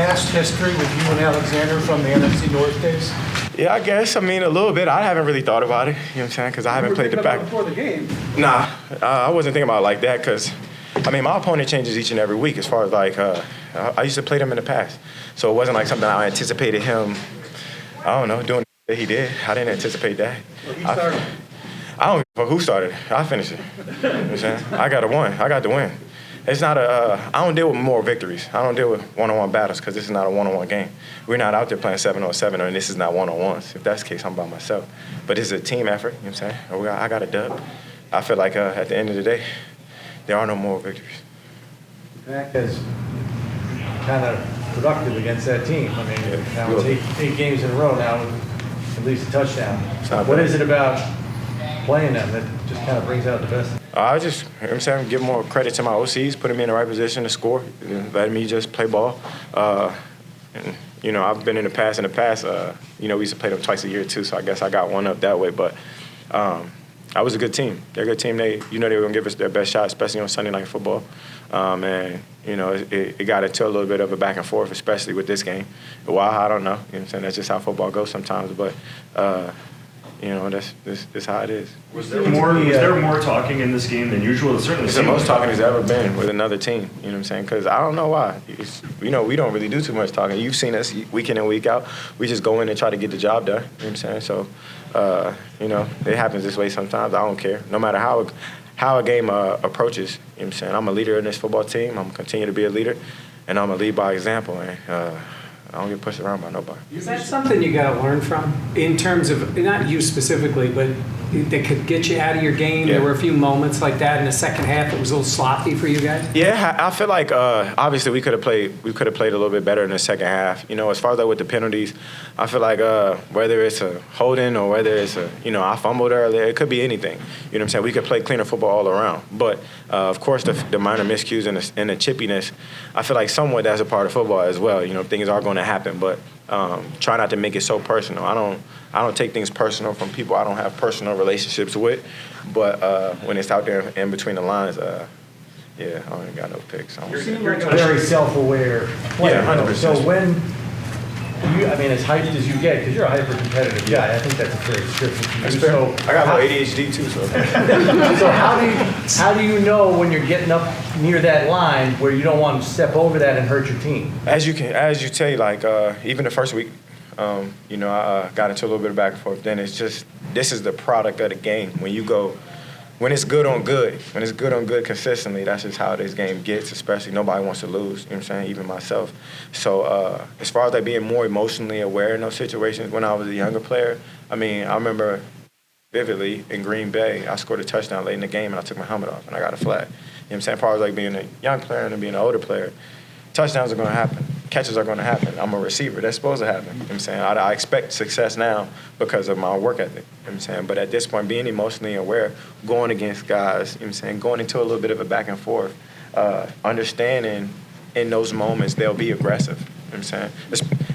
past history with you and Alexander from the NFC North days? Yeah, I guess. I mean, a little bit. I haven't really thought about it, you know what I'm saying, because I haven't played the back. Before the game. Nah, I wasn't thinking about it like that because, I mean, my opponent changes each and every week as far as, like, I used to play them in the past. So it wasn't like something I anticipated him, I don't know, doing that he did. I didn't anticipate that. Well, he started. I don't give a fuck who started. I finished it. You know what I'm saying? I got the win. It's not I don't deal with moral victories. I don't deal with one-on-one battles because this is not a one-on-one game. We're not out there playing 7-on-7, and this is not one-on-ones. If that's the case, I'm by myself. But it's a team effort, you know what I'm saying? I got a dub. I feel like at the end of the day, there are no moral victories. Mac is kind of productive against that team. I mean, now it's eight games in a row now, at least a touchdown. What is it about playing them that just kind of brings out the best? I just, you know what I'm saying, give more credit to my OCs, putting me in the right position to score, letting me just play ball. And, you know, I've been in the past, you know, we used to play them twice a year too, so I guess I got one up that way. But I was a good team. They're a good team. They were going to give us their best shot, especially on Sunday Night Football. And, you know, it got into a little bit of a back and forth, especially with this game. Why, I don't know. You know what I'm saying? That's just how football goes sometimes. But, you know, that's how it is. Was there more talking in this game than usual? It's the most talking there's ever been with another team. You know what I'm saying? Because I don't know why. You know, we don't really do too much talking. You've seen us week in and week out. We just go in and try to get the job done. You know what I'm saying? So, you know, it happens this way sometimes. I don't care. No matter how a game approaches, you know what I'm saying? I'm a leader in this football team. I'm going to continue to be a leader, and I'm going to lead by example. And I don't get pushed around by nobody. Is that something you got to learn from in terms of, not you specifically, but that could get you out of your game? Yeah. There were a few moments like that in the second half. It was a little sloppy for you guys. Yeah, I feel like obviously we could have played a little bit better in the second half. You know, as far as with the penalties, I feel like whether it's a holding or whether it's I fumbled earlier, it could be anything. You know what I'm saying? We could play cleaner football all around. But of course, the minor miscues and the chippiness, I feel like somewhat that's a part of football as well. You know, things are going to happen, but try not to make it so personal. I don't take things personal from people I don't have personal relationships with, but when it's out there in between the lines, yeah, I don't got no picks. You're a very self-aware player. Yeah, 100%. So when as hyped as you get, because you're a hyper-competitive guy, I think that's a fair description for you. That's fair. I got no ADHD too, so. So how do you know when you're getting up near that line where you don't want to step over that and hurt your team? As you say, like even the first week, you know, I got into a little bit of back and forth. Then it's just this is the product of the game. When it's good on good consistently, that's just how this game gets, especially nobody wants to lose, you know what I'm saying, even myself. So as far as like being more emotionally aware in those situations when I was a younger player, I mean, I remember vividly in Green Bay, I scored a touchdown late in the game and I took my helmet off and I got a flag. You know what I'm saying? As far as like being a young player and being an older player, touchdowns are going to happen. Catches are going to happen. I'm a receiver. That's supposed to happen. You know what I'm saying? I expect success now because of my work ethic. You know what I'm saying? But at this point, being emotionally aware, going against guys, you know what I'm saying, going into a little bit of a back and forth, understanding in those moments they'll be aggressive. You know what I'm saying?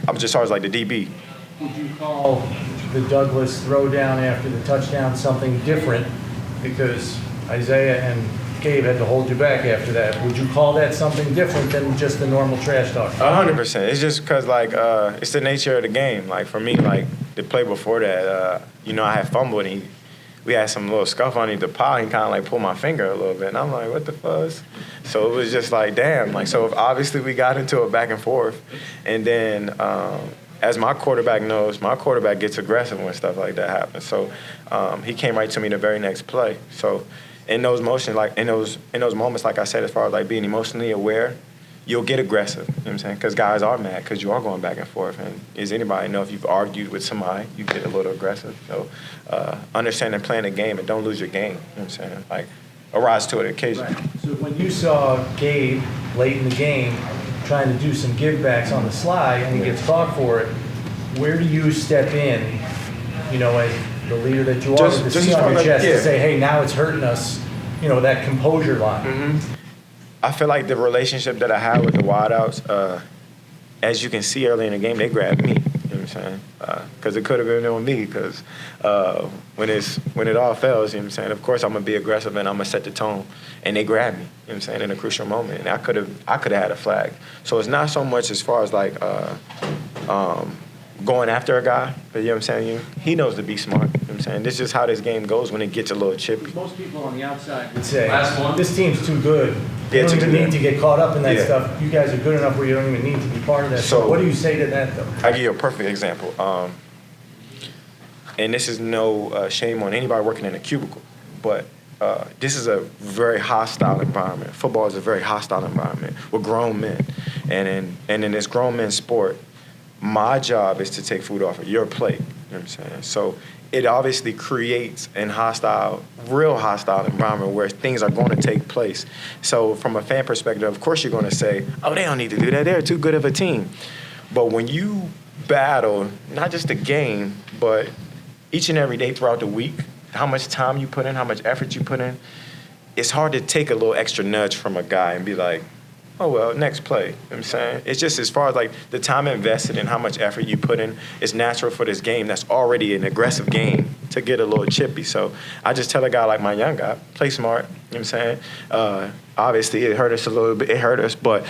I'm just always like the DB. Would you call the Douglas throwdown after the touchdown something different because Isaiah and Gabe had to hold you back after that? Would you call that something different than just the normal trash talk? 100%. It's just because, like, it's the nature of the game. Like, for me, like, the play before that, you know, I had fumbled and we had some little scuff underneath the pile. He kind of, like, pulled my finger a little bit. And I'm like, what the fuzz? So it was just like, damn. Like, so obviously we got into a back and forth. And then as my quarterback knows, my quarterback gets aggressive when stuff like that happens. So he came right to me the very next play. So in those motions, like in those moments, like I said, as far as like being emotionally aware, you'll get aggressive. You know what I'm saying? Because guys are mad because you are going back and forth. And as anybody know, if you've argued with somebody, you get a little aggressive. So understanding playing the game and don't lose your game. You know what I'm saying? Like arise to it occasionally. Right. So when you saw Gabe late in the game trying to do some givebacks on the slide and he gets caught for it, where do you step in, you know, as the leader that you are, with the C on your chest to say, hey, now it's hurting us, you know, that composure line? Mm-hmm. I feel like the relationship that I have with the wideouts, as you can see early in the game, they grabbed me. You know what You know what I'm saying? Because it could have been on me. Because when it all fails, you know what I'm saying? Of course, I'm gonna be aggressive and I'm gonna set the tone. And they grabbed me. You know what I'm saying? In a crucial moment, and I could have had a flag. So it's not so much as far as like going after a guy. But you know what I'm saying? He knows to be smart. You know what I'm saying? This is how this game goes when it gets a little chippy. Most people on the outside would say, Last one. this team's too good. You Yeah, don't too even good. need to get caught up in that Yeah. stuff. You guys are good enough where you don't even need to be part of that. So So- what do you say to that, though? I'll give you a perfect example. And this is no shame on anybody working in a cubicle, but this is a very hostile environment. Football is a very hostile environment with grown men. And in this grown men's sport, my job is to take food off of your plate. You know what I'm saying? So it obviously creates an real hostile environment where things are going to take place. So from a fan perspective, of course you're going to say, oh, they don't need to do that. They're too good of a team. But when you battle, not just the game, but each and every day throughout the week, how much time you put in, how much effort you put in, it's hard to take a little extra nudge from a guy and be like, oh, well, next play. You know what I'm saying? It's just as far as like the time invested and how much effort you put in, it's natural for this game that's already an aggressive game to get a little chippy. So I just tell a guy like my young guy, play smart. You know what I'm saying? Obviously, it hurt us a little bit. It hurt us, but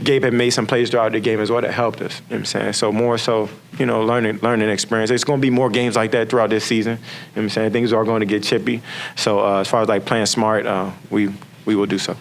Gabe had made some plays throughout the game as well that helped us. You know what I'm saying? So more so, learning experience. There's going to be more games like that throughout this season. You know what I'm saying? Things are going to get chippy. So as far as like playing smart, we will do so.